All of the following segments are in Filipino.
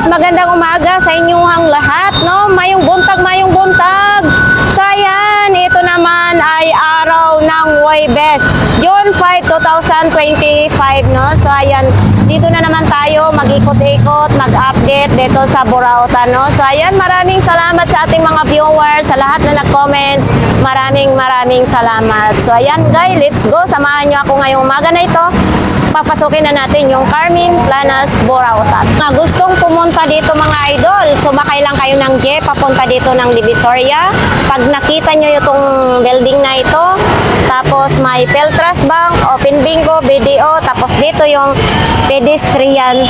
magandang umaga sa inyong lahat, no? Mayong buntag. So ayan, ito naman ay araw ng Huwebes, June 5, 2025, no? So ayan, dito na naman tayo mag-ikot-ikot, mag-update dito sa Burautan, no? So ayan, maraming salamat sa ating mga viewers, sa lahat na nag-comments. Maraming salamat. So ayan guys, let's go. Samahan nyo ako ngayong umaga na ito. Papasukin na natin yung Carmen Planas, Burautan. Na gustong pumunta dito mga idol, sumakay lang kayo ng jeep papunta dito ng Divisoria. Pag nakita nyo itong building na ito, tapos may Peltras Bank, Open Bingo, BDO, tapos dito yung pedestrian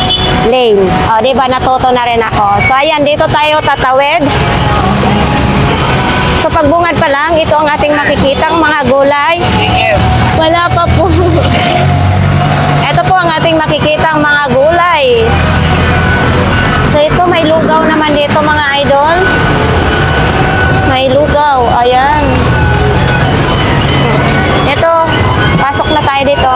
lane. O, diba, natuto na rin ako. So ayan, dito tayo tatawid. So pagbungad pa lang, ito ang ating makikitang mga gulay. Wala pa po. Ito po ang ating makikitang mga gulay. So ito, may lugaw naman dito mga idol. May lugaw, ayan. Ito, pasok na tayo dito.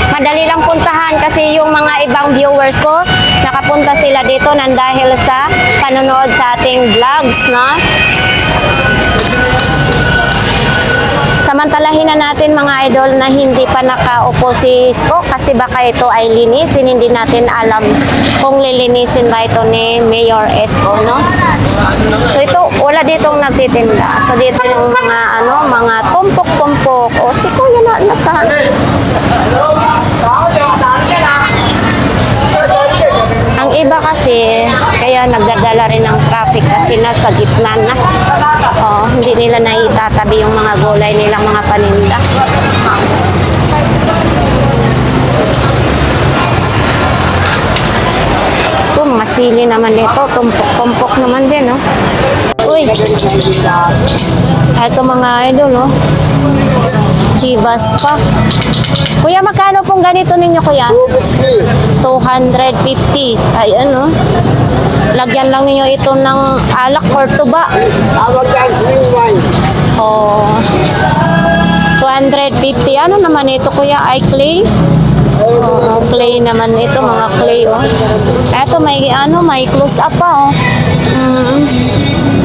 Madali lang puntahan kasi yung mga ibang viewers ko, nakapunta sila dito nang dahil sa panonood sa ating vlogs, no? Samantalahin na natin mga idol na hindi pa nakaupo si Isko kasi baka ito ay linisin. Hindi natin alam kung lilinisin ba ito ni Mayor Isko, no? So ito, wala ditong nagtitinda. So dito yung mga mga tumpok-tumpok. O si Kuya na nasaan? Ang iba kasi, kaya nagdadala rin ng traffic kasi nasa gitna na. Hindi nila naitatabi yung mga gulay nilang mga paninda. Ito, masili naman dito. Tumpok-tumpok naman din, no? Uy! Ito mga idol, no? Chivas pa. Kuya, magkano pong ganito ninyo, kuya? 250. Ayan, no? Lagyan lang niyo ito ng alak or tuba. Oh. 250. Ano naman ito, kuya? Ay clay? Oh, clay naman ito, mga clay, oh. Ito may close up pa, oh.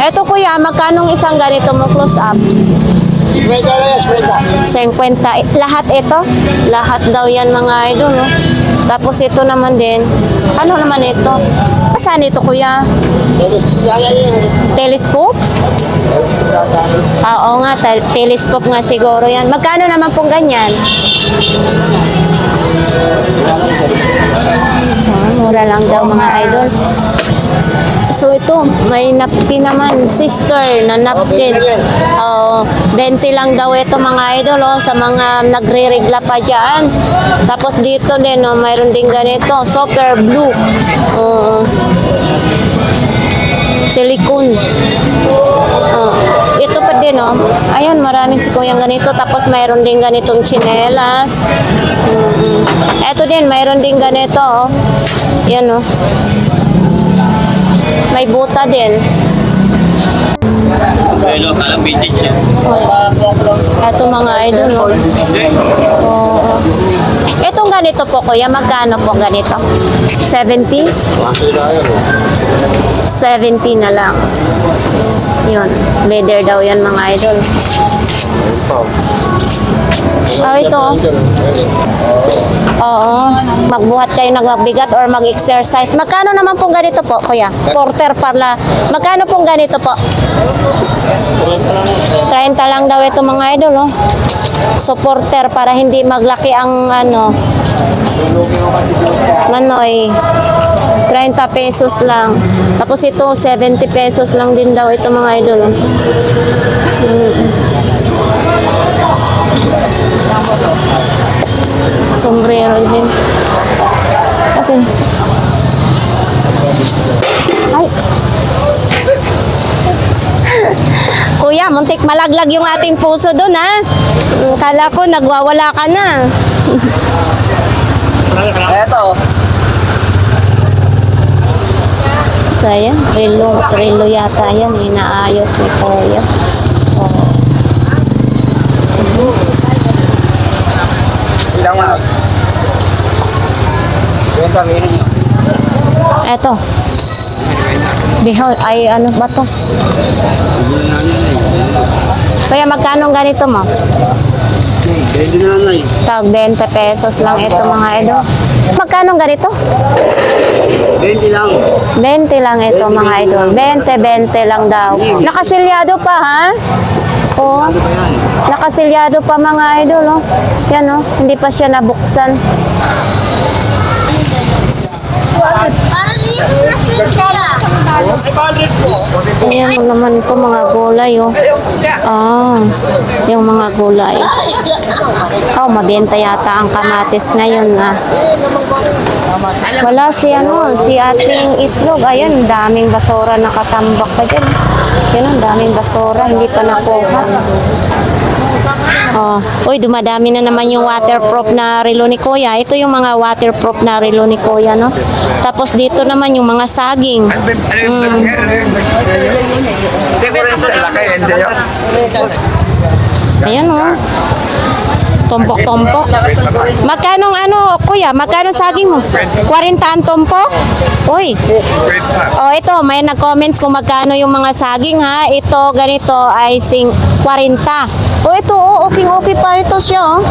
Ito, kuya, magkano isang ganito mo close up? 50. Lahat ito? Lahat daw yan mga idol, no? Tapos ito naman din. Ano naman ito? Saan ito, kuya? Telescope? Oo nga, telescope nga siguro yan. Magkano naman pong ganyan? Mura lang daw mga idol. So ito, may napkin naman, sister na napkin. 20 lang daw ito mga idol, sa mga nagre-regla pa dyan. Tapos dito din, mayroon din ganito, super blue. Silicone. Ito pa din, ayan, maraming si kuyang ganito. Tapos mayroon din ganitong chinelas. Ito din, mayroon din ganito, yan, may buta din. Hello, kalang vintage yan. Ito mga idol, no? Itong ganito po, kuya, magkano po ganito? 70? 70 na lang. Yun, leather daw yan mga idol. Ito. Oo. Magbuhat kayo nagbigat or mag-exercise. Magkano naman pong ganito po, kuya? Porter pala. Magkano pong ganito po? 30 lang daw ito mga idol, no? So, porter para hindi maglaki ang Manoy. 30 pesos lang. Tapos ito, 70 pesos lang din daw ito mga idol. Sombrero din. Okay. Ay. Kuya, muntik malaglag yung ating puso doon, ha? Kala ko nagwawala ka na. Eto. So, ayan, relo yata yan, inaayos ni Kuya. Ilang mga? 20 minutes. Eto. Bihon, ay ano, batos. Kaya magkano ganito mo? Tag 20 pesos lang ito mga idol. Magkano ganito? 20 lang. 20 lang ito mga idol. 20 lang daw. Nakasilyado pa ha? Oo. Nakasilyado pa mga idol. Oh. Yan oh. Hindi pa siya nabuksan. Ayan naman ito mga gulay oh. Ah, yung mga gulay. Oh, mabenta yata ang kamatis ngayon ah. Wala si ano, si ating itlog. Ayan, daming basura nakatambak pa dyan. Yan ang daming basura, hindi pa nakuha. Oh, uy, dumadami na naman yung waterproof na relo ni Kuya. Ito yung mga waterproof na relo ni Kuya, no? Tapos dito naman yung mga saging. Ayan, oh. Tumpok-tumpok. Magkano ano, Kuya? Magkano saging mo? 40 ang tumpok? Uy. Oh, ito, may nag-comments kung magkano yung mga saging ha. Ito, ganito ay 40. Oh, ito, oh, okay pa ito siya, oh.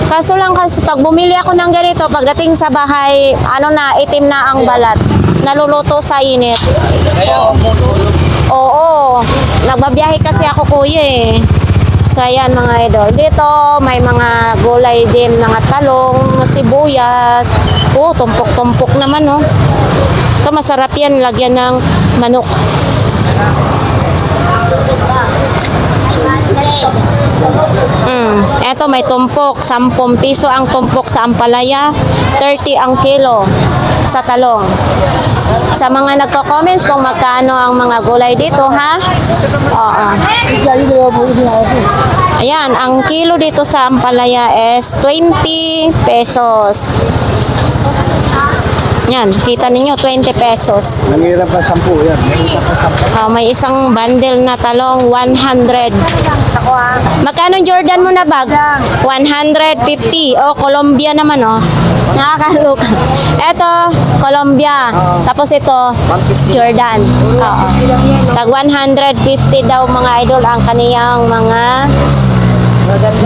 Kaso lang kasi pag bumili ako ng ganito, pagdating sa bahay, ano na, itim na ang balat. Naluluto sa init. Oo, nagbabiyahe kasi ako kuya eh. So ayan mga idol. Dito may mga gulay din, mga talong, sibuyas. Oh, tumpok-tumpok naman oh. Ito masarap yan, lagyan ng manok. Eto may tumpok, 10 piso ang tumpok sa ampalaya, 30 ang kilo sa talong. Sa mga nagko-comments kung magkano ang mga gulay dito, ha? Oo. Ayan, ang kilo dito sa ampalaya is 20 pesos. Yan, kita ninyo, 20 pesos. Nangira pa 10 yan. May isang bundle na talong, 100. Magkano Jordan mo na bag? 150. Oh, Colombia naman, oh. Nakakaloka. Eto, Colombia. Tapos ito, Jordan. Oo. Tag 150 daw mga idol ang kaniyang mga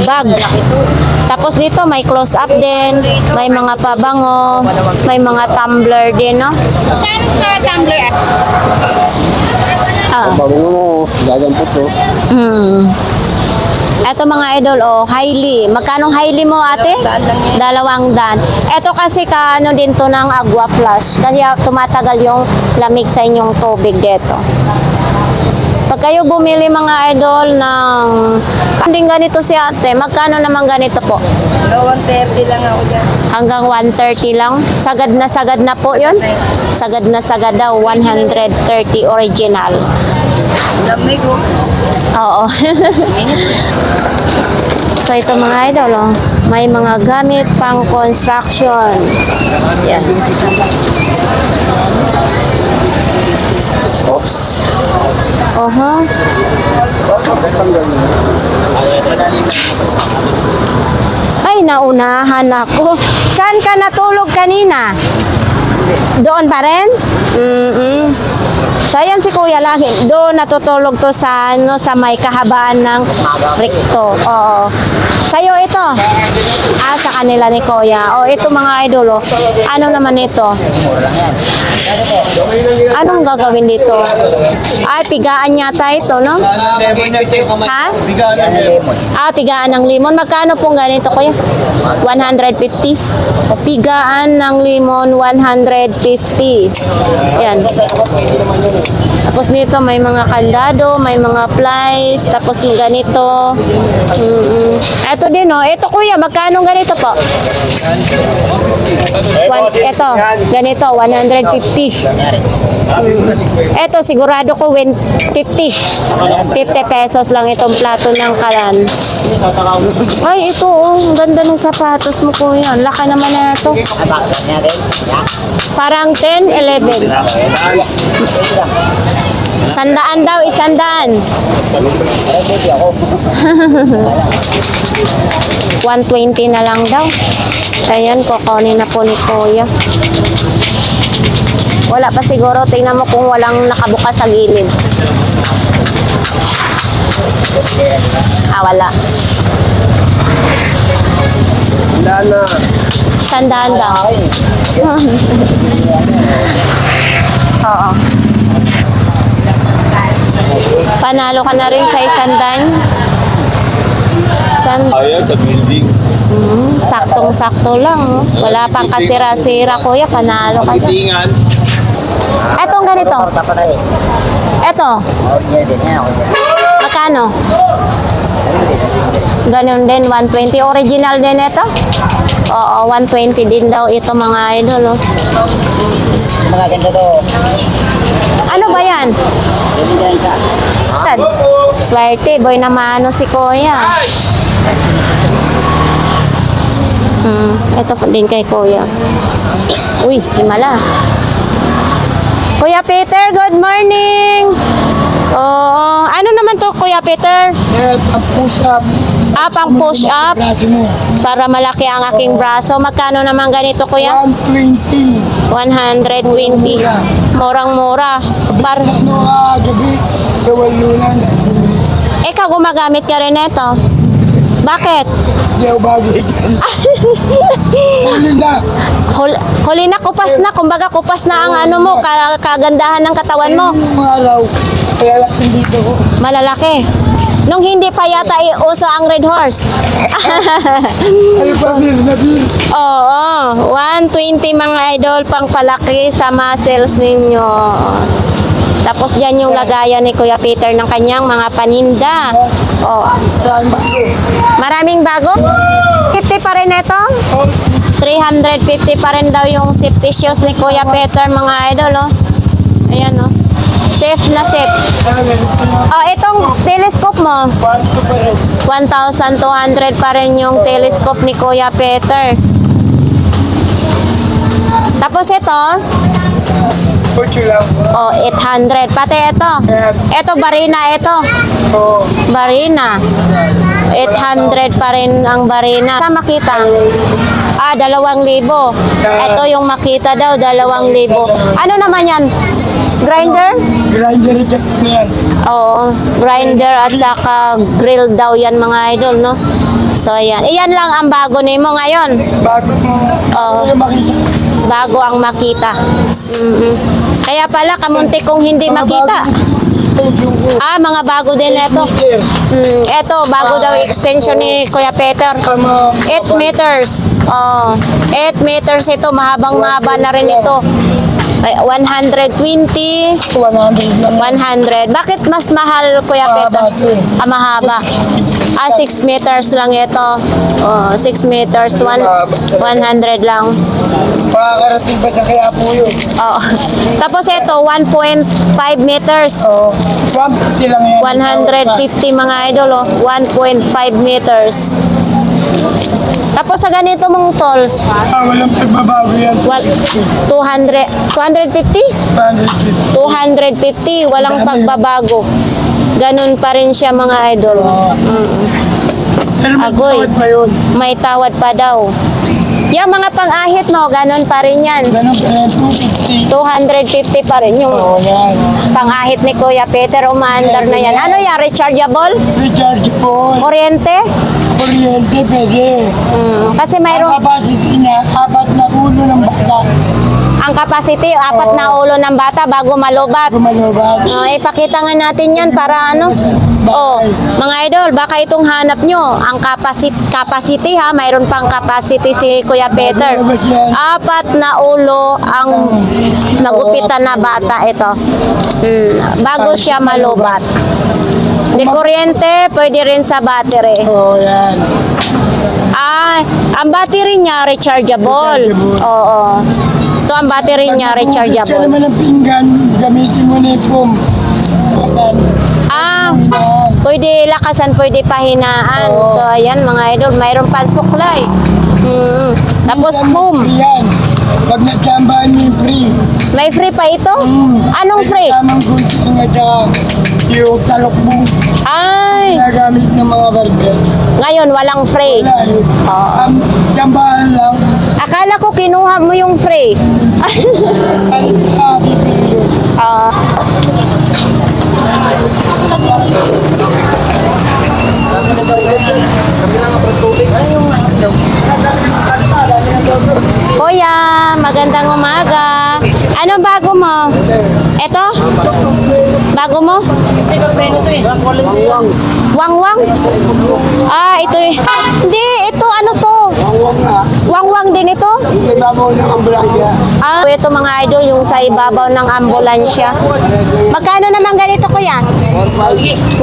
bag. Tapos dito may close up din, may mga pabango, may mga tumbler din, no? Kano sa tumbler? Bago mo, gagampot to. Eto mga idol, oh, Hailey. Magkano Hailey mo ate? 200. Eto kasi kaano din to ng Agua Flash. Kasi tumatagal yung lamig sa inyong tubig dito. Pag kayo bumili mga idol ng kanding ganito si ate, magkano naman ganito po? 130 lang ako dyan. Hanggang 130 lang? Sagad na po yun? Sagad daw, 130 original. Lamig ko. Oo. So ito mga idol, oh, may mga gamit pang construction. Yan. Oops. Ay, naunahan ako. Saan ka natulog kanina? Doon pa rin? So, ayan si Kuya lagi. Doon natutulog to sa, ano, sa may kahabaan ng recto. Oo. Sa'yo ito? Ah, sa kanila ni Kuya. O, ito mga idol, oh. Ano naman ito? Anong gagawin dito? Ay, pigaan yata ito, no? Ha? Ah, pigaan ng limon. Magkano pong ganito, Kuya? 150? Pigaan ng limon, 150. Yan. Tapos dito may mga kandado, may mga plies, tapos ganito. Ito din, oh. Ito Kuya, magkano ganito po? Ito, ganito, 150. Ito, sigurado ko 50. 50 pesos lang itong plato ng kalan. Ay, ito, oh. Ang ganda ng sapatos mo, Kuya. Ang laki naman na ito. Parang 10, 11. Sandaan daw, isandaan. Ay, pwede ako. 120 na lang daw. Ayan, kukunin na po ni Kuya. Wala pa siguro. Tingnan mo kung walang nakabukas sa gilid. Wala. Wala na. Sandaan daw. Ay, Oo. Panalo ka na rin sa isandaan. ayaw sa building. Saktong-sakto lang. Oh. Wala pang kasira-sira, Kuya. Panalo ka dyan. Bitingan. Etong ganito. Papatay. Eto. Original din yan. Magkano? Ganun din, 120. Original din ito? Oo, 120 din daw ito mga idol. Oh. Mga ganda to. Ano ba yan? Yan. Swerte, boy na mano si Kuya. Ito po din kay Kuya. Uy, himala. Kuya Peter, good morning! Oo, ano naman to Kuya Peter? Ang push-up. Pang push up mo. para malaki ang aking braso. Magkano naman ganito Kuya? 120. 120. Murang-mura. Ano gabi? Bawal lunan. Ikaw gumagamit ka rin nito. Bakit? Hindi ako bagay dyan. Huli na. Huli na, kupas na. Kumbaga kupas na ang ano mo, kagandahan ng katawan mo. Yung araw, kaya lang dito ko. Malalaki. Nung hindi pa yata uso ang Red Horse. Ano pa, beer na beer? Oo, 120 mga idol pang palaki sa muscles ninyo. Tapos dyan yung lagayan ni Kuya Peter ng kanyang mga paninda. Oh, Saan ba ito? maraming bago. 50 pa rin ito. 350 pa rin daw yung safety shoes ni Kuya Peter mga idol. Oh. Ayan oh. Safe na safe. Oh, itong telescope mo. 1,200 pa rin yung telescope ni Kuya Peter. Tapos ito, Kutsi lang. oh, 800. Pati ito. Ito, Barina, ito. Oo. Barina. 800 pa rin ang Barina. Sa Makita? 2,000. Ito yung Makita daw, 2,000. Ano naman yan? Grinder? Grinder jet na yan. Oo, grinder at saka grill daw yan mga idol, no? So, ayan. Iyan lang ang bago nimo ngayon. Bago mo. Oo. Ano yung makita? Bago ang makita. Kaya pala, kamunti kong hindi makita. Mga bago din ito. Ito, bago daw extension ni Kuya Peter. 8 meters. 8 meters ito. Mahabang-mahaba na rin ito. 120. 100 lang. 100. Bakit mas mahal, Kuya Peter? Mahaba. 6 meters lang ito. 6 meters. 100 lang. Makakarating ba sa kaya po yun? Oo. Tapos ito, 1.5 meters. Oo. 150 lang yan. 150 mga idol, 1.5 meters. Tapos sa ganito mong tolls, Walang pagbabago yan. 250? 250, walang pagbabago. Ganun pa rin siya mga idol. Pero may Agoy. tawad pa yun. May tawad pa daw. Yung mga pang-ahit mo, ganun pa rin yan. Ganun pa yan, 250. 250 pa rin yung Oo, yan. pang-ahit ni Kuya Peter. Umaandar na yan. Ano yan? Rechargeable? Rechargeable. Kuryente? Kuryente, pwede. Kasi Ang mayroong capacity niya, 4 na ulo ng bata. ang capacity, 4 na ulo ng bata bago malubat. Gumalobat. Ipakita nga natin yan para ano. Mga idol, baka itong hanap nyo. Ang capacity ha, mayroon pang capacity si Kuya Peter. 4 na ulo ang nagupitan na bata ito. Bago siya malubat. Di kuryente, pwede rin sa battery. Oo, yan. Ang battery niya rechargeable. Oo. Ito ang battery niya Kasi rechargeable. naman ang pinggan, gamitin mo na yung foam. Yan. Pwede lakasan, pwede pahinaan. Oo. So, ayan mga idol, mayroon pang suklay. Tapos Minsan, foam. Yan. Pag natsambahan mo yung free. May free pa ito? Anong free? Tamang gunting at saka yung talokbong Ay, ginagamit ng mga barber. ngayon walang free. Wala eh. Tsambahan lang. Akala ko kinuha mo yung free. Ay sa bibili yun. Ah. Kuya, magandang umaga. Ano bago mo? Ito? Bago mo? Wangwang? Ah, ito eh. Hindi, ito ano to? Wangwang nga. Wangwang din ito? May babaw ng ambulansya. Ah, ito mga idol, yung sa ibabaw ng ambulansya. Magkano naman ganito kuya?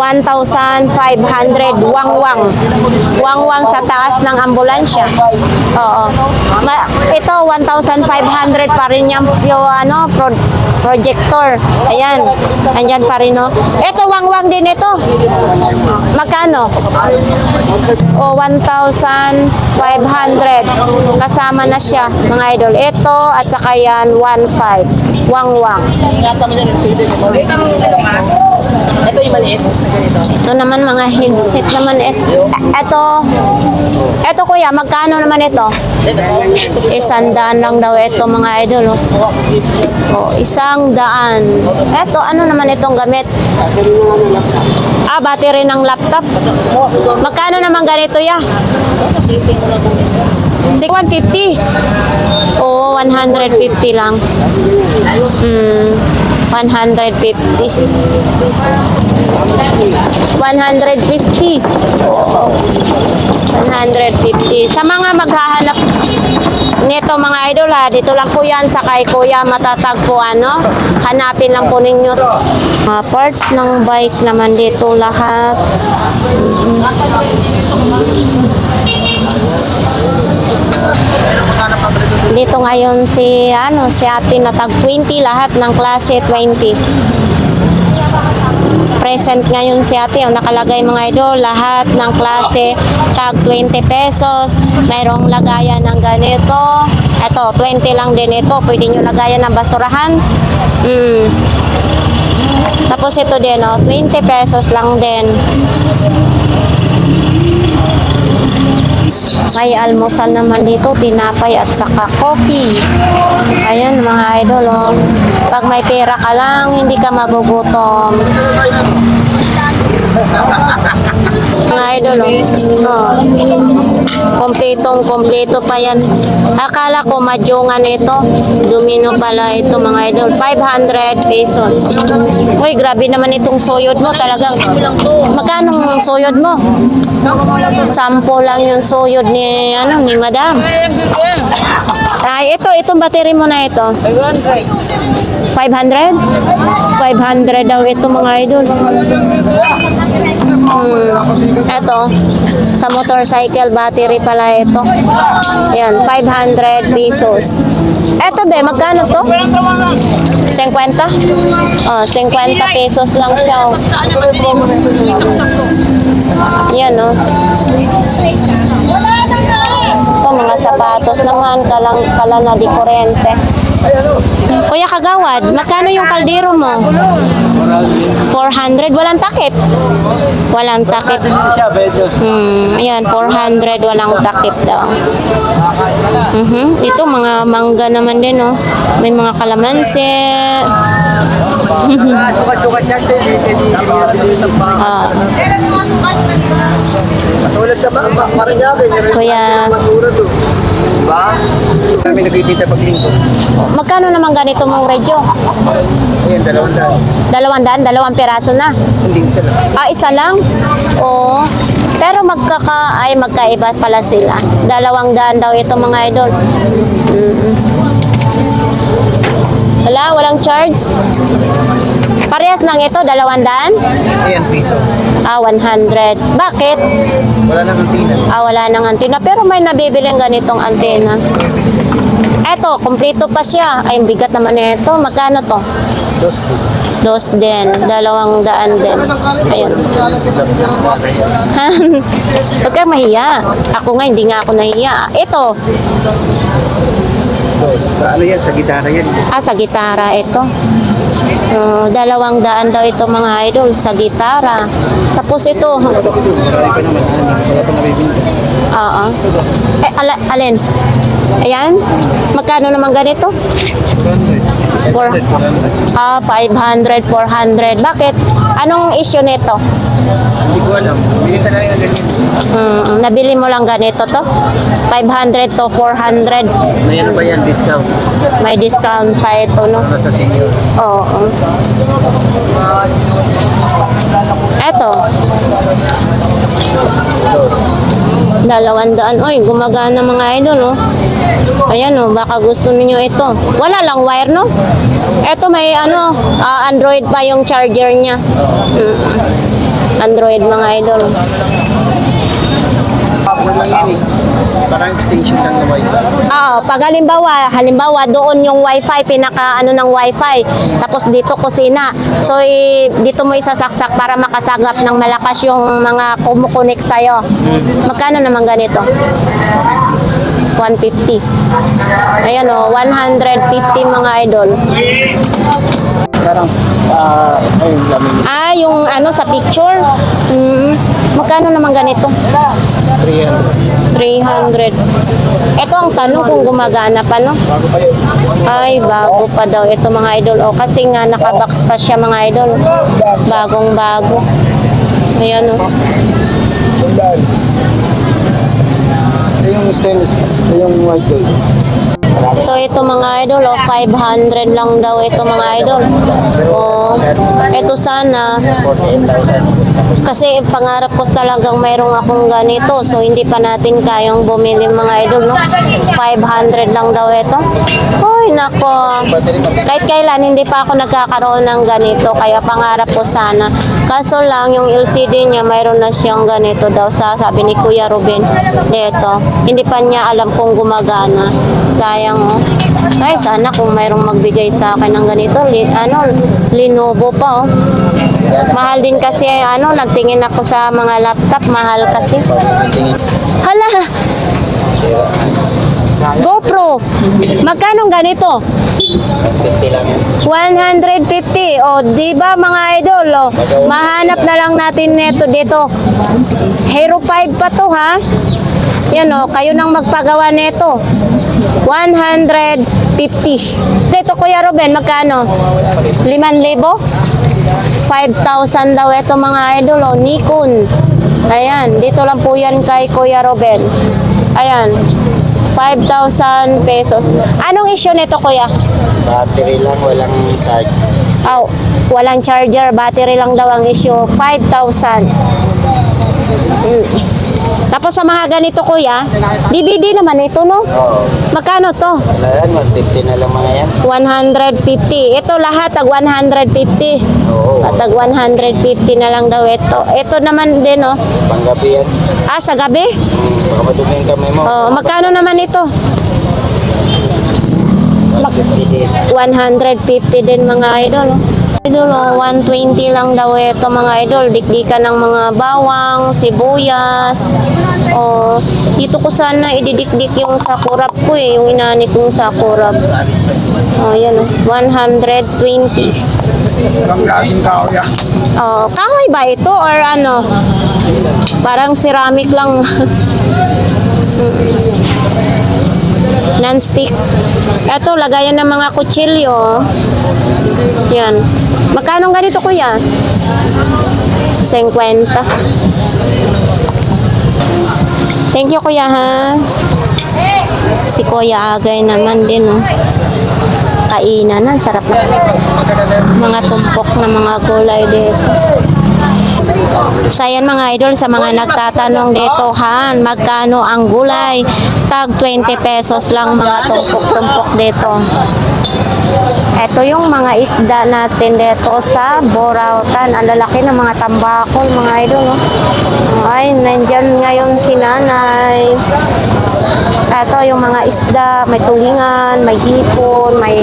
1,500 wangwang. Wangwang sa taas ng ambulansya. Oo. Ito 1,500 pa rin yung ano, projector. Ayan. Andyan pa rin, no? Ito wangwang din ito. Magkano? O 1,500. Kasama na siya, mga idol. Ito at saka yan 1,500. Wangwang. Ito yung maliit. Ito naman mga headset naman. Ito kuya, magkano naman ito? 100 lang daw ito mga idol. Oh, 100. Ito, ano naman itong gamit? Ah, battery ng laptop. Magkano naman ganito ya? 150. Oo, 150 lang. 150. 150. 150. Sa mga maghahanap nito mga idol ha, dito lang po yan sa kay Kuya matatagpuan, no? Hanapin lang po ninyo. Mga parts ng bike naman dito lahat. Dito ngayon si ate na tag 20 lahat ng klase 20. Present ngayon si ate, yung nakalagay mga idol, lahat ng klase tag 20 pesos. Mayroong lagayan ng ganito. Ito, 20 lang din ito. Pwede nyo lagayan ng basurahan. Tapos ito din, 20 pesos lang din. May almusal naman dito, tinapay at saka coffee. Ayan mga idol, pag may pera ka lang, hindi ka magugutom. Mga idol, kompletong-kompleto pa yan. Akala ko madyongan ito. Domino pala ito mga idol. 500 pesos. Uy, grabe naman itong soyod mo. Talagang, magkano soyod mo? 10 lang yung soyod ni madam. Ay, itong battery mo na ito. 500? 500 daw ito mga idol. Ito, sa motorcycle battery pala ito. Yan, 500 pesos. Ito be, magkano to? 50? Oh, 50 pesos lang siya. Yan, Ito, mga sapatos naman, kala na di kurente. Kuya Kagawad, magkano yung kaldero mo? 400, walang takip. Walang takip. Ayan, 400, walang takip daw. Ito, mga mangga naman din, May mga kalamansi. Tulad sa Marinyabe, Kuya, diba? Kami nagkikita pag linggo. magkano naman ganito mong radyo? Ayan, 200. 200, 2 piraso na. Hindi, isa lang. Ah, isa lang? Oo. Pero magkaiba pala sila. 200 daw ito mga idol. Wala, walang charge. Parehas lang ito, 200? Ayan, piso. Ah, 100. Bakit? Wala nang antina. Ah, wala nang antena. Pero may nabibiling ganitong antena. Eto, kompleto pa siya. Ay, bigat naman ito. Magkano to? Dos din. 200 din. Ayun. Huwag kang mahiya. Ako nga, hindi nga ako nahiya. Ito. Sa ano yan? Sa gitara yan. Sa gitara ito. 200 daw ito mga idol sa gitara. Tapos ito. Marami pa naman. Wala pa nabibinta. Oo. Alin? Ayan. Magkano naman ganito? 500, 400. Bakit? Anong issue nito? Hindi ko alam. Binita lang yung ganyan. Nabili mo lang ganito to? 500 to 400. May ano ba yan? Discount? May discount pa ito, no? Para sa senior. Oo. Eto. 200. Oy, gumagana mga idol, oh. Ayan, oh, baka gusto niyo ito. Wala lang wire, no? Eto may ano, Android pa yung charger niya. Android mga idol. Ano lang yan eh. Parang extension lang na wifi. Pag halimbawa doon yung wifi, pinaka ano ng wifi, tapos dito kusina. So dito mo isasaksak para makasagap ng malakas yung mga kumukunik sa'yo. Magkano naman ganito? 150. Ayan o, 150 mga idol. Parang, ayun, lamin. Yung ano sa picture. Magkano naman ganito? 300. 300. Ito ang tanong kung gumagana pa, no? Bago pa yun. Ay, bago pa daw ito mga idol. Kasi nga nakabox pa siya mga idol. Bagong bago. Ayan o. Ito yung stainless. Ito yung white gold. So ito mga idol, 500 lang daw ito mga idol. Ito sana. 48,000. Kasi pangarap ko talagang mayroong akong ganito. So hindi pa natin kayang bumili mga idol, no? 500 lang daw ito. Ay, nako. Kahit kailan hindi pa ako nagkakaroon ng ganito. Kaya pangarap ko sana. Kaso lang yung LCD niya mayroon na siyang ganito daw sabi ni Kuya Ruben. Dito. Hindi pa niya alam kung gumagana. Sayang, oh. Ay, sana kung mayroong magbigay sa akin ng ganito. Lenovo pa, oh. Mahal din kasi, nagtingin ako sa mga laptop. Mahal kasi. Hala! GoPro! Magkano ganito? 50 lang. 150. O, di ba mga idol? O, mahanap na lang natin neto dito. Hero 5 pa to, ha? Yan o, kayo nang magpagawa neto. 150. Dito, Kuya Ruben, magkano? 5,000? 5,000 daw ito mga idol, o, Nikon. Ayan, dito lang po yan kay Kuya Ruben. Ayan, 5,000 pesos. Anong issue nito, Kuya? Battery lang, walang charge. Walang charger, battery lang daw ang issue. 5,000. Tapos sa mga ganito, Kuya, DVD naman ito, no? Oo. Magkano to? Wala yan, 150 na lang mga yan. 150. Ito lahat, tag 150. Oo. At tag 150 na lang daw ito. Ito naman din, no? Panggabi yan. Sa gabi? Baka madumi yung kamay mo. Magkano naman ito? 150 din. 150 din mga idol. Idol, 120 lang daw ito mga idol. Dikdikan ng mga bawang, sibuyas. Dito ko sana ididikdik yung sakurap ko yung inani kong sakurap. Yan 120. Ang laging tao yan. Kahoy ba ito or ano? Parang ceramic lang. Non-stick. Ito, lagayan ng mga kutsilyo. Yan. Magkano ganito, Kuya? 50. Thank you, Kuya, ha? Si Kuya Agay naman din, oh. Kainan na. Sarap na. Mga tumpok na mga gulay dito. So yan mga idol, sa mga nagtatanong dito, magkano ang gulay? Tag 20 pesos lang mga tumpok-tumpok dito. Ito yung mga isda natin dito sa Borautan. Ang lalaki ng mga tambakol mga idol. Ay, nandyan ngayon si nanay. Ito yung mga isda, may tulingan, may hipon, may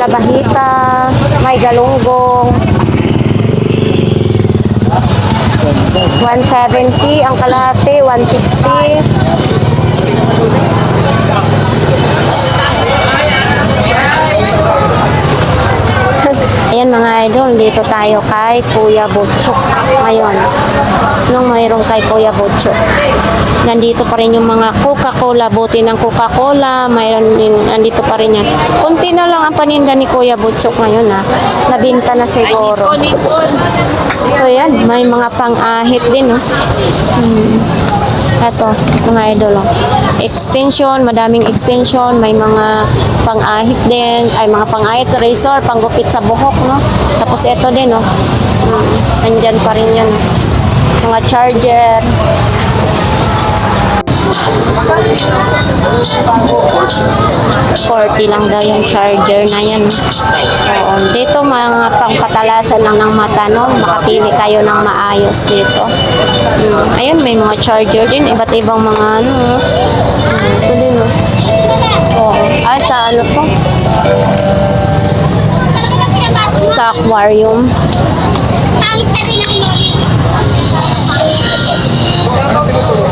labahita, may galunggong. 170 ang kalahati, 160. Ayan mga idol, dito tayo kay Kuya Butchok ngayon. Nung mayroong kay Kuya Butchok. Nandito pa rin yung mga Coca-Cola, buti ng Coca-Cola, mayroon din, nandito pa rin yan. Kunti na lang ang paninda ni Kuya Butchok ngayon ha. Nabinta na siguro. So yan, may mga pang-ahit din no. Ito, mga idol. Oh. Extension, madaming extension. May mga pang-ahit din. Ay, mga pang-ahit, razor, panggupit sa buhok, no? Tapos ito din, no? Nandyan pa rin yan. Mga charger. $40 lang daw yung charger na yan. Oo. Dito mga pangpatalasan lang ng mata, no? Makapili kayo ng maayos dito. Ayan, may mga charger din. Iba't ibang mga ano. Ito din, no? Oo. Ay, sa ano to? Sa aquarium.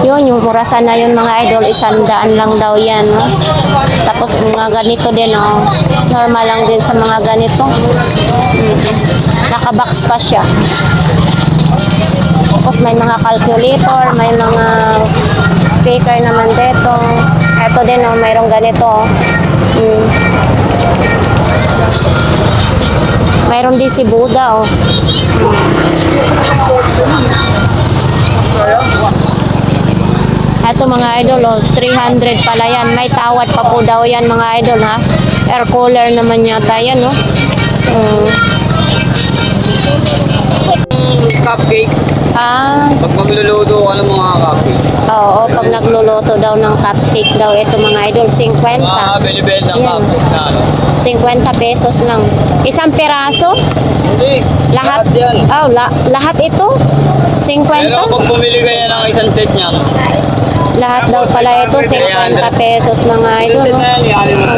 Yun, yung orasan na yun mga idol, 100 lang daw yan. No? Tapos mga ganito din, no? Normal lang din sa mga ganito. Nakabox pa siya. Tapos may mga calculator, may mga speaker naman dito. Ito din, no? Mayroong ganito. Mayroon din si Buddha, oh. Ito mga idol, oh, 300 pala yan. May tawad pa po daw yan mga idol, ha? Air cooler naman yata yan, no? Cupcake. Ah, Pag magluluto ka ng mga cupcake. oo, pag nagluluto daw ng cupcake daw, ito mga idol, 50. Binibenta ng Ayan. cupcake na ano. 50 pesos lang. Isang piraso? Hindi. Lahat? yan. Oh, lahat ito? 50? Pero kung bumili kaya ng isang set niya, Lahat daw pala ito, 50 pesos mga idol. isang set No? na yan, ihali mo na.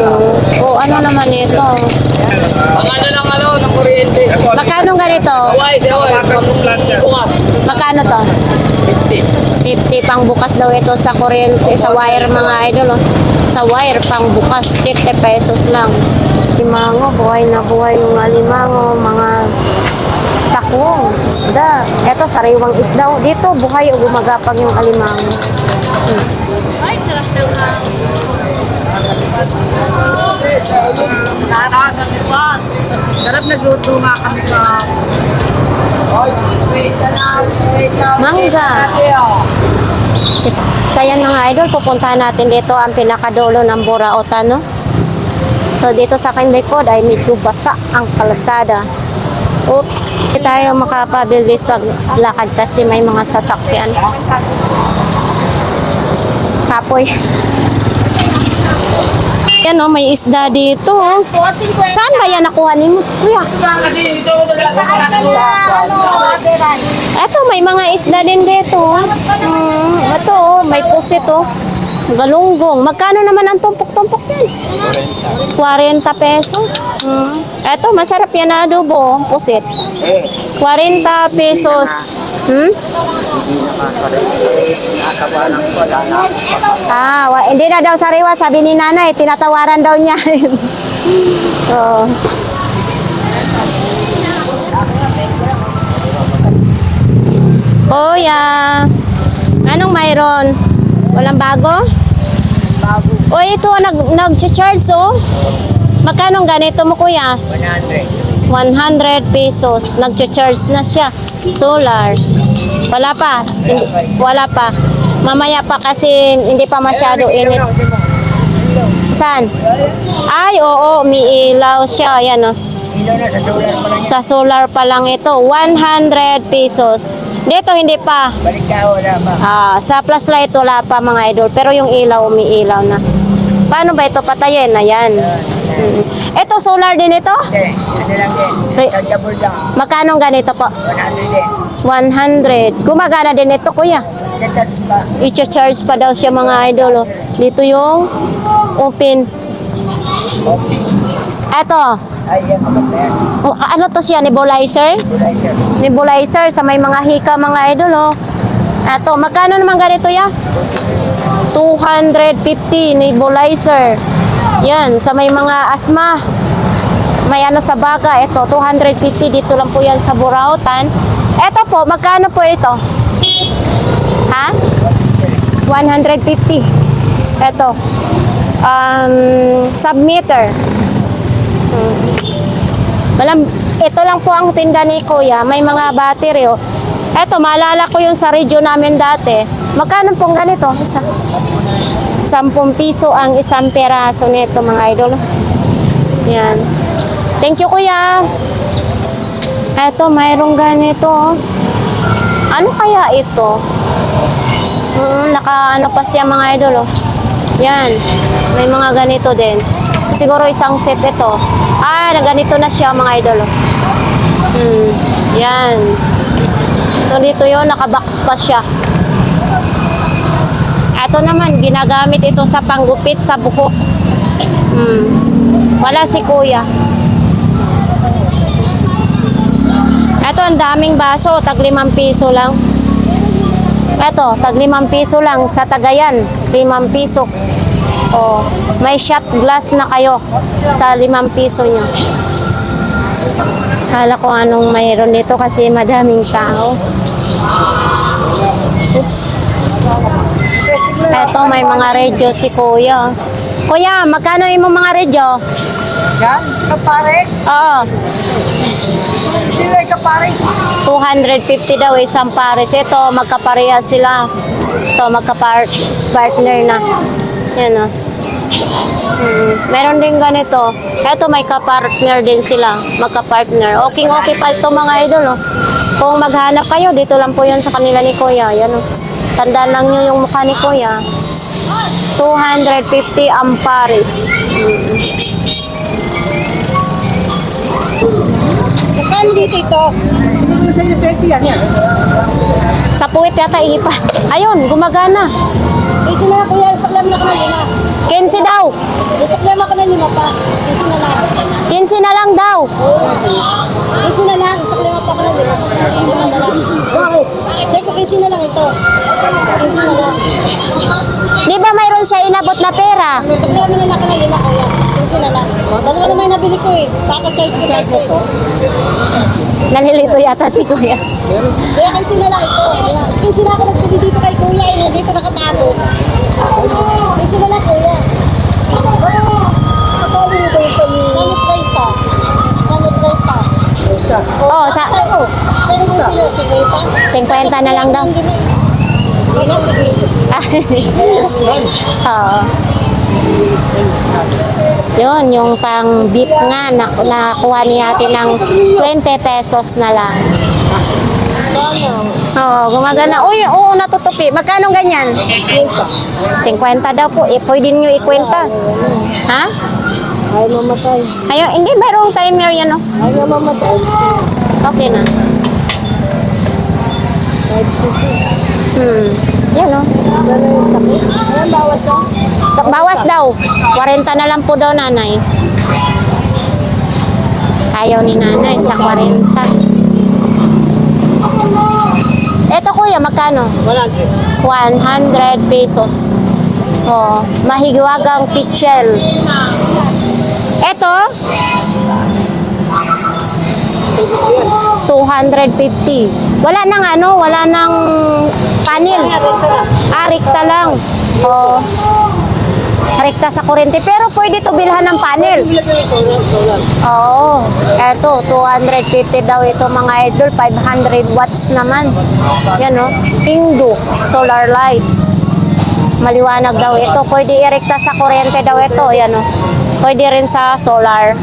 Oh, ano naman ito? Ang ano lang ano, ng kuryente. Magkano ganito? Hawaii, bukas. Magkano to? 50 pang bukas daw ito sa kuryente, sa wire mga idol. Oh. Sa wire pang bukas, 50 pesos lang. Limango, buhay na buhay yung alimango, mga takong, isda. Ito, sariwang isda. Oh. Dito, buhay o gumagapang yung alimango. Ay, sarap daw na. Sarap nagluto nga kami sa... Mangga. So yan mga idol, pupuntahan natin dito ang pinakadulo ng Burautan, no? So dito sa aking likod ay medyo basa ang kalsada. Oops, hindi tayo makapabilis lakad kasi may mga sasakyan. Kapoy. Yan oh, may isda dito. Oh. Saan ba yan nakuha ni mo, kuya? Eto, may mga isda din dito. Ito, oh, may pusit oh. Galunggong. Magkano naman ang tumpok-tumpok yan? 40 pesos. Eto, masarap yan na adobo, oh, pusit. 40 pesos. Hindi na daw sariwa, sabi ni nanay, tinatawaran daw niya. Oo. Kuya, anong mayroon? Walang bago? Bago. O ito, nag-charge oh. Magkano ganito mo kuya? 100. 100 pesos. Nag-charge na siya. Solar. Wala pa. Wala pa. Mamaya pa kasi hindi pa masyado init. Saan? Ay, oo. May ilaw siya. Ayan oh. Ilaw na sa solar pa lang. Sa solar pa lang ito. 100 pesos. Dito hindi pa. Balik ka, wala pa. Sa flashlight wala pa mga idol. Pero yung ilaw, umiilaw na. Paano ba ito patayin? Ayan. Ito, solar din ito? Hindi, ano lang din. Chargeable lang. Magkano ganito po? 100 din. 100. Gumagana din ito, kuya. Charge pa. I-charge pa daw siya mga idol. Oh. Dito yung open. Okay. Ito. Ay, yan kapag na yan. Ano to siya? Nebulizer? Wala siya. Nebulizer sa may mga hika mga idol. Oh. Ito. Magkano naman ganito ya? 250 nebulizer. Yan. Sa may mga asma. May ano sa baga, ito 250 dito lang po yan sa Burautan. Ito po, magkano po ito? Ha? 150. Ito. Submeter. Ito lang po ang tinda ni Kuya. May mga battery. Oh. Ito, maalala ko yung sa radio namin dati. Magkano pong ganito? 10 piso ang isang peraso nito, mga idol. Yan. Thank you, Kuya. Ito, mayroong ganito. Oh. Ano kaya ito? Naka-ano pa siya, mga idol. Oh. Yan. May mga ganito din. Siguro isang set ito. Na ganito na siya, mga idol. Yan. So, dito yun, nakabox pa siya. Ito naman, ginagamit ito sa panggupit sa buhok. Wala si Kuya. Ito, ang daming baso. Tag 5 piso lang. Ito, tag 5 piso lang. Sa Tagayan, 5 piso. Oh, may shot glass na kayo sa 5 piso nyo. Hala ko anong mayroon dito kasi madaming tao. Oops. Eto, may mga radyo si Kuya. Kuya, magkano yung mga radyo? Yan, kapares. Oo, Sila kapares. 250 daw isang pares. Ito, magkapareha sila. Ito, magka-partner na. Yan o. Meron din ganito. Ito, may kapartner din sila. Magka-partner. Okay pa ito, mga idol. Oh. Kung maghanap kayo, dito lang po yun sa kanila ni Kuya. Yan o. Tandaan lang nyo yung mukha ni Kuya. 250 ang pares. Saan dito ito? Ano sa inyo 20 yan? Sa puwit yata ihipa. Ayun, gumagana. Ito na kuya, taklam na ka na 5. 15 daw. Taklam ako na 5 pa. Ito na lang. 15 na lang daw. Ito na lang, taklam ako na 5. 5 na lang. Bakit? Say ko 15 na lang ito. 15 na lang. Di ba mayroon siya inabot na pera? Taklam na lang ako na 5 kuya. 15 na lang. Dalawa naman yung nabili ko eh. Kaka-charge ko dahil ko. Nalilito yata si Kuya. Kaya 15 na lang ito. 15 na ako nagbili dito kay kuya eh. Dito nakatago. 15 na lang kuya. Matalo nito ito ni... Samit price pa. Samit price pa. Oh, sa Sa'yo? Sa'yo mo sila? 50? 50 na lang daw. Oo. Yun, yung pang beef nga, nakuha niya natin ng 20 pesos na lang. Oo, gumagana. Uy, oo, natutupi. Magkano ganyan? 50 daw po. Pwede nyo ikwenta. Ha? Ay, mamatay. Ayun, hindi, mayroong timer yan, no? Ay, mamatay. Okay na. Yan, no? Ayan, bawas to. Bawas daw. 40 na lang po daw, nanay. Ayaw ni nanay sa 40. Eto, kuya, magkano? 100 pesos. Oh, mahigwagang pichel. Eto? 250. Wala nang ano, wala nang panel. Rekta lang. Oh. Rekta sa kuryente. Pero pwede to bilhan ng panel. Oo. Eto, 250 daw ito, mga idol. 500 watts naman. Yan o. Kingdo. Solar light. Maliwanag daw ito. Pwede irekta sa kuryente daw ito. Yan o. Pwede rin sa solar.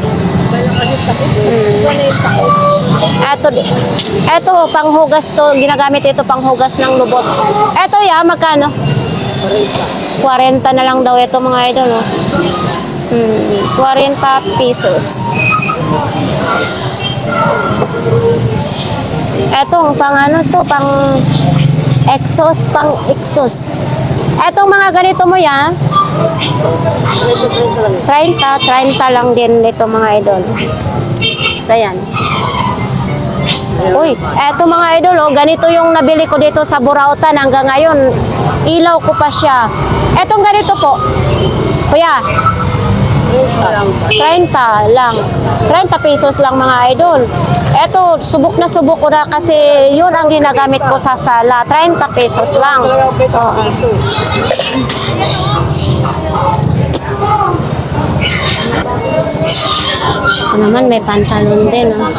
Eto, panghugas to. Ginagamit ito panghugas ng lubot. Eto ya, magkano? 40 na lang daw ito, mga idol. Oh. 40 pesos. Etong pang ano to, pang exhaust, pang exhaust. Etong mga ganito mo yan, 30 lang din ito, mga idol. So yan. Uy, eto mga idol, oh, ganito yung nabili ko dito sa Burautan hanggang ngayon. Ilaw ko pa siya. Etong ganito po. Kuya, 30 lang. 30 pesos lang mga idol. Eto, subok na subok ko na kasi yun ang ginagamit ko sa sala. 30 pesos lang. Oh. Ito naman may pantalon din. Oh.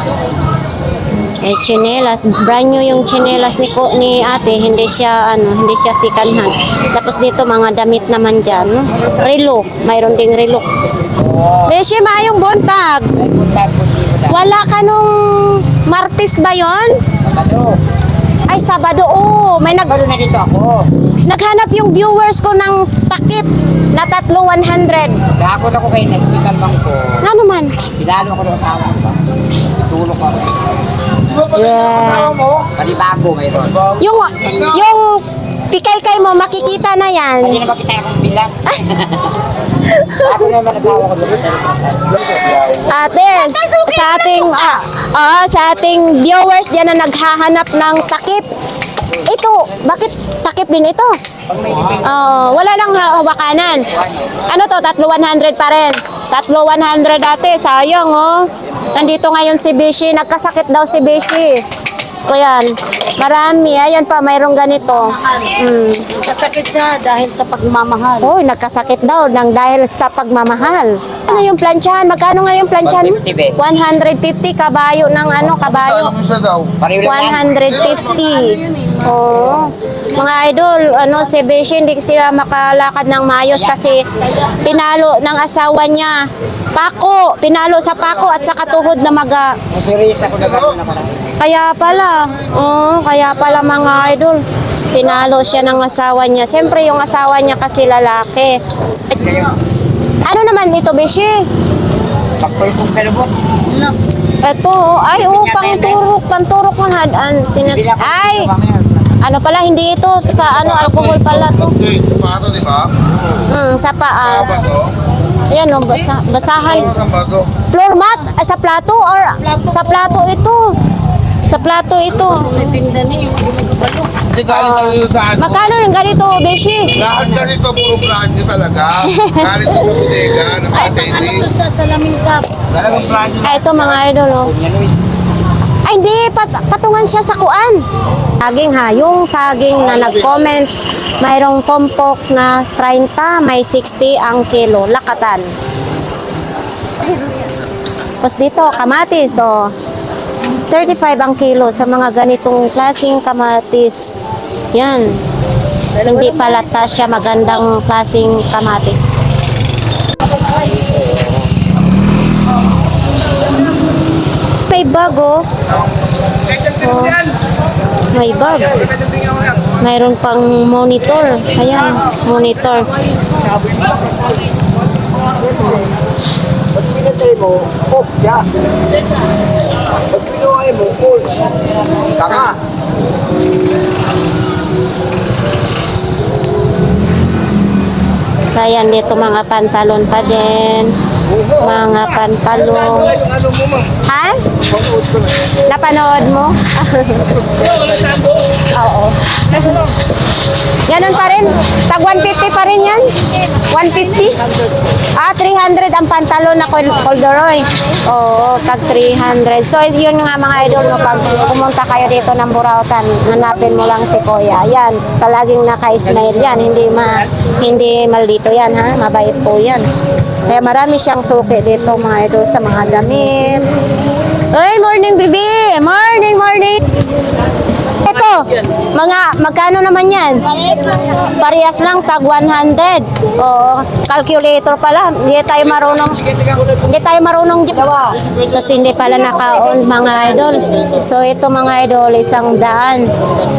Eh, chinelas, brand new yung chinelas ni ate, hindi siya sikanhan. Tapos dito mga damit naman diyan, no? Relo, mayroon ding relo. Beshi, mayong buntag. Wala ka nung Martes ba 'yon? Ay, Sabado. Oh, may na dito ako. naghanap yung viewers ko ng takip na 3,100. Dahapon ako kay next week ang bangko. Ano man? Sinalo ako ng asawa ko. Tulog ako. Yeah. Panibago ngayon. Yung pikay-kay mo, makikita na yan. Hindi na makita akong bilang. Ako naman nagawa ko doon. Ate, sa ating viewers dyan na naghahanap ng takip. Ito, bakit takip din ito? Wala lang hawakanan. Ano to, 3,100 pa rin. 3,100 ate, sayang oh. Nandito ngayon si Beshi, nagkasakit daw si Beshi. Ayan, marami. Ayan pa, mayroong ganito. Kasakit siya dahil sa pagmamahal. Oh, nagkasakit daw dahil sa pagmamahal. Ano yung planchahan? Magkano nga yung planchahan? 150. 150 kabayo ng ano, kabayo. Pareho lang yan. 150. Oh. Mga idol, si Beshi hindi sila makalakad ng maayos kasi pinalo ng asawa niya. Pako, pinalo sa pako at sa katuhod na maga. Sa series ako nagano na parang. Kaya pala mga idol, pinalo siya ng asawa niya. Siyempre yung asawa niya kasi lalaki. Ano naman ito, Beshi? Pagpulpong sa lubot. Ito, panturok ng hadaan. Ay, ano pala, hindi ito. Alcohol pala to. Sapato, di ba? Sa paa. Sapato. Ayan o, basahan. Sapato. Floor mat? Sa plato or sa plato ito? Sa plato ito. Hindi galing tayo sa ano. Magkano ng ganito, Beshi? Lahat ganito, puro brand new talaga. Galing to sa bodega ng mga tennis. Sa salamin ka. Talagang brand new. Ito mga idol, oh. Ay, hindi. Patungan siya sa kuan. Saging ha. Yung saging na nag-comment, mayroong tumpok na 30, may 60 ang kilo. Lakatan. Tapos dito, kamatis. So, 35 ang kilo sa mga ganitong klaseng kamatis. Yan. Hindi palata siya magandang klaseng kamatis. May bag oh. May bag. Mayroon pang monitor. Ayan, monitor. Pag pinatay mo, off siya. Pag pinuhay mo, cool. Kaka. So, ayan, dito mga pantalon pa din. Mga pantalon. Ha? Napanood mo? Oo. Ganun pa rin? Tag 150 pa rin yan? 150? 300 ang pantalon na corduroy. Oo, tag 300. So, yun nga mga idol, no, pag pumunta kayo dito ng Burautan, hanapin mo lang si Kuya. Yan, palaging naka-smile yan. Hindi maldito yan, ha? Mabait po yan. Kaya marami siyang suki dito mga idol sa mga damit. Hey, morning baby! Morning! Ito, magkano naman yan? Parehas lang, tag 100. Oo, calculator pala. Hindi tayo marunong. So, hindi pala naka-on mga idol. So, ito mga idol, 100.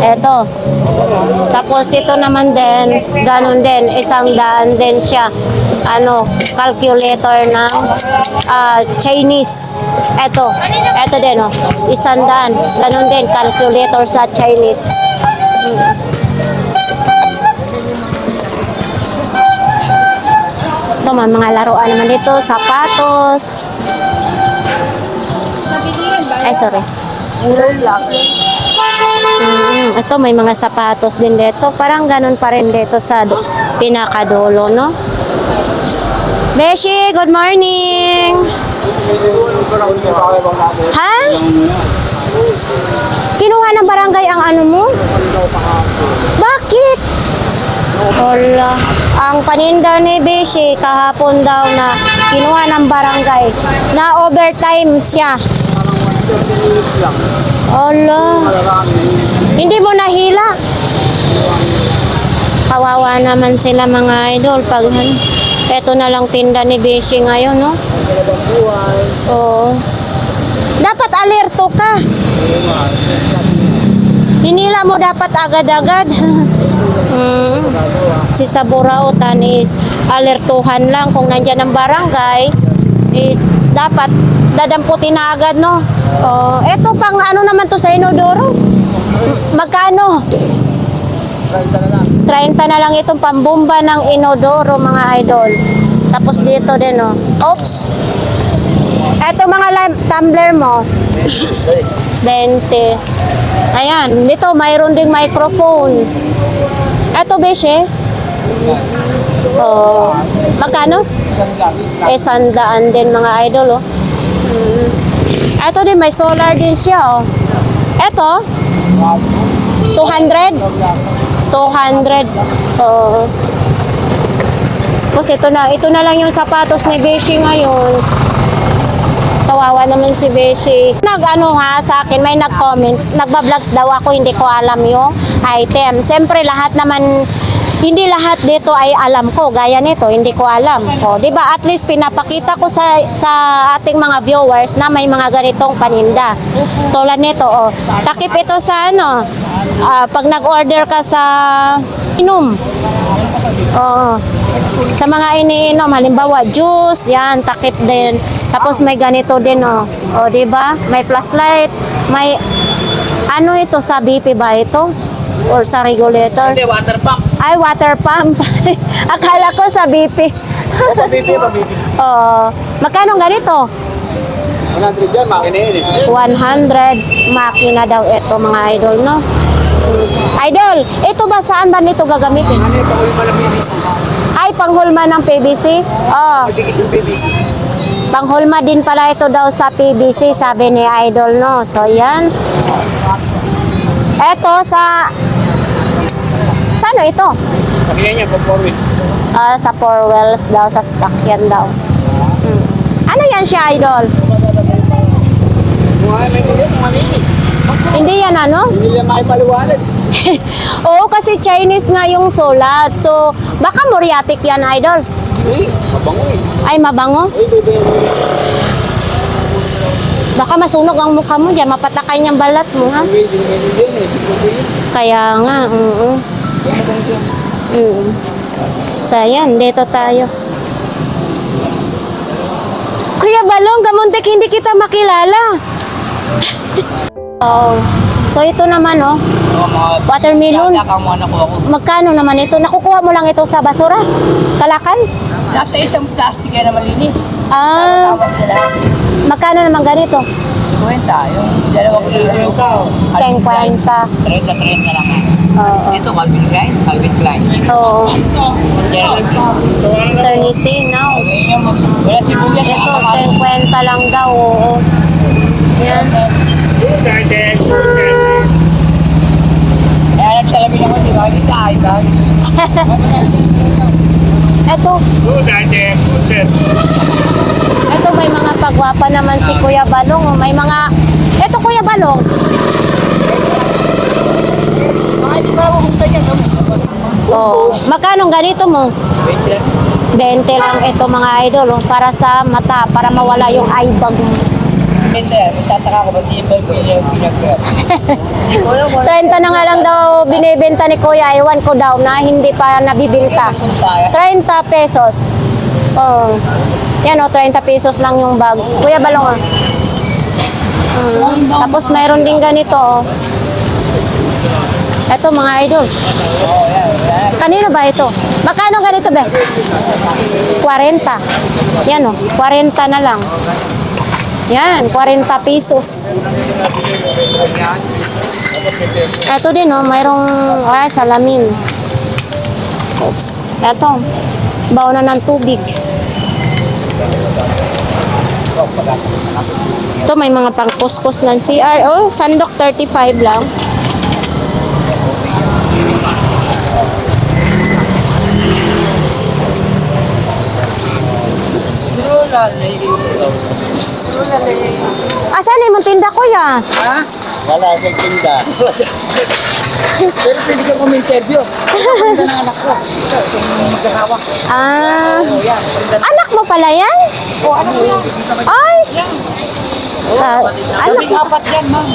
Ito. Tapos, ito naman din, ganun din, 100 din siya. Calculator ng Chinese. Ito din, 100. Ganun din, calculator sa Chinese. Ito, mga laruan naman dito, sapatos. Ay, sorry. Ito, may mga sapatos din dito. Parang ganun pa rin dito sa pinakadulo, no? Beshi, good morning. Ha? Kinuha ng barangay ang ano mo? Bakit? Wala. Ang paninda ni Beshi kahapon daw na kinuha ng barangay na overtime siya. Wala. Hindi mo nahila. Kawawa naman sila mga idol pag eto na lang tinda ni Beshi ngayon, no? Oo. Dapat alerto ka. Hinila mo dapat agad-agad. Si Saburautan is alertuhan lang kung nandyan ang barangay is dapat dadamputin na agad, no? Oh, eto pang ano naman to sa Inodoro? Magkano? 30 na lang itong pambomba ng Inodoro, mga idol. Tapos dito din, oh. Oops. Eto mga tumbler mo. 20. Ayan, dito mayroon ding microphone. Eto, Beshe. Oh, magkano? 100 din mga idol, oh. Eto din, may solar din siya, oh. Eto, 200. 200. Oh. Tapos ito na lang yung sapatos ni Beshi ngayon. Kawawa naman si Beshi. Nag-ano ha sa akin, may nag-comments, nagba-vlogs daw ako, hindi ko alam yung item. Siyempre lahat naman, hindi lahat dito ay alam ko, gaya nito, hindi ko alam. O, di ba? At least pinapakita ko sa ating mga viewers na may mga ganitong paninda. Tulad nito, oh. Takip ito sa ano, pag nag-order ka sa inom. Oo. Sa mga iniinom, halimbawa juice, yan, takip din. Tapos may ganito din, oh. O, di ba? May flashlight, may ano ito, sa BP ba ito? Or sa regulator? Hindi, water pump. Ay, water pump. Akala ko sa BP. Pabibi. Oo. Magkano ganito? 100 dyan, makina yun eh. 100 makina daw ito, mga idol, no? Idol, ito ba saan ba nito gagamitin? Ano yung pangulma ng PVC? Ay, panghulma ng PVC? Oh, Magdikit yung PVC. panghulma din pala ito daw sa PVC, sabi ni Idol, no? So, yan. Ito sa... Saan ito? Pakinggan niya, pag 4 wheels. Sa 4 wheels daw, sa sasakyan daw. Ano yan siya, Idol? Mga may kulit, mga mini. Hindi yan ano? Hindi lang makipaliwanag. Oo, kasi Chinese nga yung sulat. So, baka Moriatic yan, Idol. Eh, mabango eh. Ay, mabango. Eh, bebe. Baka masunog ang mukha mo dyan, mapatakay niyang balat mo, ha? Hindi din eh. Siguro yun. Kaya nga, So, yan, dito tayo. Kuya Balong, gamuntik hindi kita makilala. Oh. So, ito naman, oh. Watermelon. Kalakang mo anak ko ako. Magkano naman ito? Nakukuha mo lang ito sa basura? Kalakan? Nasa isang plastic yan na malinis. Ah, Tama sila. magkano naman ganito? 50. Yung dalawang kilo. 50. 30 na lang yan. Oo. Ito, Calvin Klein. Oo. Charity. Eternity now. Wala si Kuya sa Ito, 50 lang daw. Oo. Yan. Kaya nagsalamin ako, di ba? Hindi tayo ba? Ito. Ito, may mga pagwapa naman si Kuya Balong. May mga... Ito, Kuya Balong. Mga di ba ako gusto niya? Oh, magkano ganito mo? 20 lang ito mga idol, oh, para sa mata, para mawala yung eye bag mo. Hindi, magtataka ko ba di ba yung pinag-grab? 30 na nga lang daw binibenta ni Kuya, ewan ko daw na hindi pa nabibinta. 30 pesos. Oh. Yan oh, 30 pesos lang yung bag. Kuya Balong ah. Tapos mayroon din ganito oh. Ito mga idol. Kanino ba ito? Magkano ganito ba? 40. Yan oh, 40 na lang. Yan, 40 pesos. Ito din oh, mayroong salamin. Oops. Ito, baon na ng tubig. Ito may mga pang kuskus ng CR. Oh, sandok 35 lang. Asan na yung tinda kuya? Ha? Wala sa tinda. Pero pwede ka interview. Ito ng anak ko. Ito, itong magkakawak. Ah, Yan. anak mo pala yan? Oh, ano ko yan? Ay! Ah, anak Dating mo. apat yan, ma'am.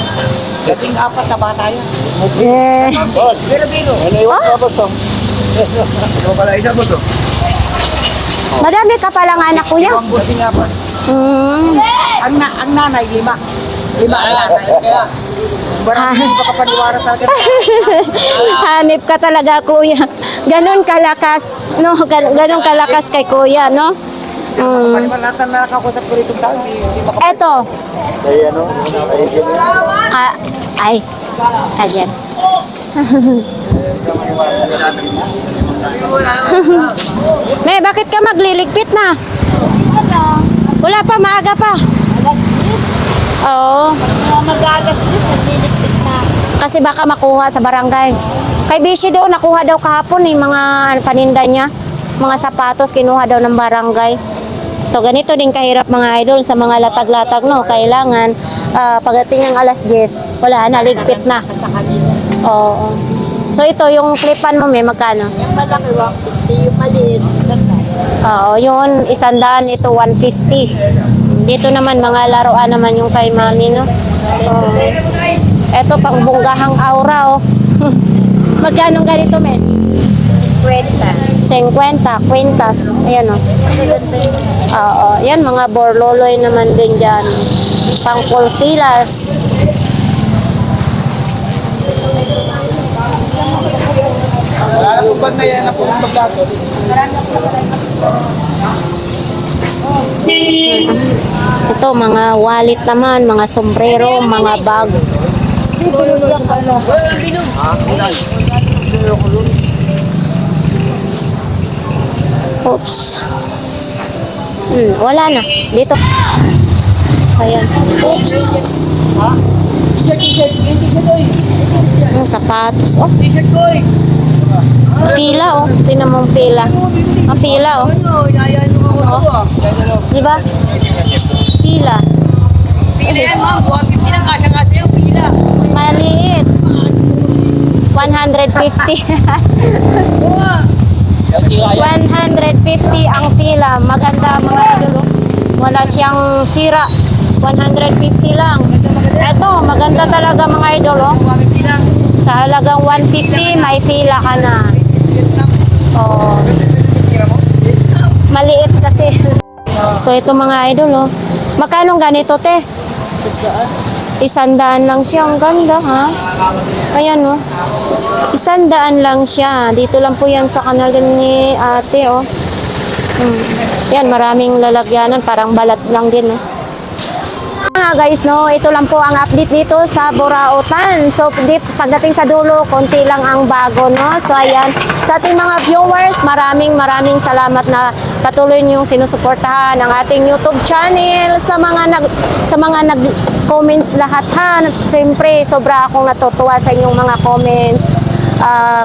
Dating apat na bata yan. Eh. Boss, Filipino. Ano yung boss? Ano pala isa boss? Madami ka palang anak kuya. Dating apat. Hmm. Ang nanay, 5. 5 ang nanay. Kaya, marami baka paniwara talaga. Hanip ka talaga kuya. Ganon kalakas. No, ganon kalakas kay kuya, no? Hmm. Paniwara lahat na nakakausap ko rito tao, hindi baka... Eto. Ay, ano? Ah, ay. Ayan. May, bakit ka magliligpit na? Wala pa, maaga pa. Oo. Mag-agas din, nagliligpit na. Kasi baka makuha sa barangay. Kay Bishi daw, nakuha daw kahapon mga paninda niya. Mga sapatos, kinuha daw ng barangay. So, ganito din kahirap mga idol sa mga latag-latag, no? Kailangan, pagdating ng alas 10, wala na, ligpit na. Sa kanila. Oo. So, ito, yung clipan mo, may magkano? Yung malaki, 150. Yung maliit, isang Oo, yun, 100, ito 150. Dito naman, mga laruan naman yung kay mami, no? Oo. Ito, pang bunggahang aura, oh. Magkano ganito, men? 50. 50, kwintas. Ayan, oh. Oo, yan, mga borloloy naman din dyan. Pang pulsilas. Wala na po bag na yan na po yung pagdato. Ito, mga wallet naman, mga sombrero, mga bag. Oops. Wala na. Dito. Ayan. Oops. Sapatos. Oh. Fila, oh. Tingnan mo ang fila. Ang fila, oh. Di ba? Fila. Pila yan, ma'am. 150 lang kasya-kasya yung pila. Maliit. 150. 150 ang fila. Maganda mga idol. Wala siyang sira. 150 lang. Ito, maganda talaga mga idol. Oh. 150 lang. Sa halagang 150, may fila ka na. Oh. Maliit kasi. So, ito mga idol. Oh. Magkano ganito, te? 100 lang siya. Ang ganda, ha? Ayan, oh. 100 lang siya. Dito lang po yan sa kanal ni ate, oh. Yan, maraming lalagyanan. Parang balat lang din, oh. Mga guys, no, ito lang po ang update dito sa Burautan. So, pagdating sa dulo, konti lang ang bago, no? So, ayan. Sa ating mga viewers, maraming salamat na patuloy niyong sinusuportahan ang ating YouTube channel. Sa mga nag-comments lahat, ha. Siyempre, sobra akong natutuwa sa inyong mga comments.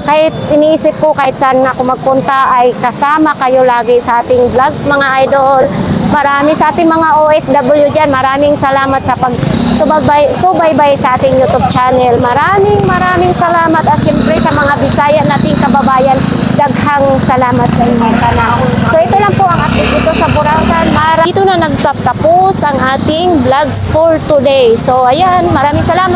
Kahit iniisip ko, kahit saan nga ako magpunta, ay kasama kayo lagi sa ating vlogs, mga idol. Marami sa ating mga OFW dyan, maraming salamat sa pag-subaybay sa ating YouTube channel. Maraming salamat at siyempre sa mga Bisaya nating kababayan, daghang salamat sa inyong kanal. So ito lang po ang update dito sa Burautan. Dito na nagtatapos ang ating vlogs for today. So ayan, maraming salamat.